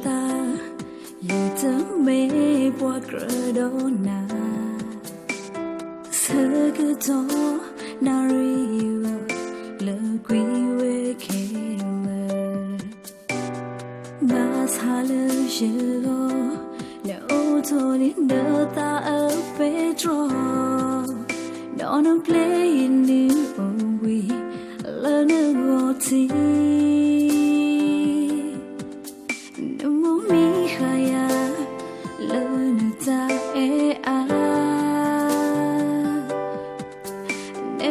ta yêu thương mê qua cỡ đó na sơ cứ cho na riu lỡ quý về kêu ba xa lỡ giờ nếu thôi đến đỡ ta ở Petro đó nó play in new we lỡ nước ngọt thì ta e am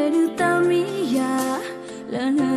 nơ ta mi ya lơ nơ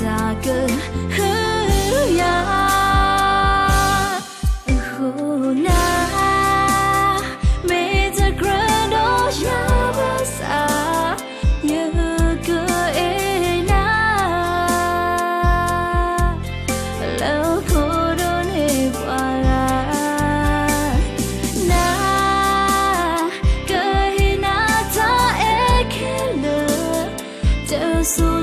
ta cơ ya ho na me ta grado ya basa ye cơ e na lo ko do ne wala so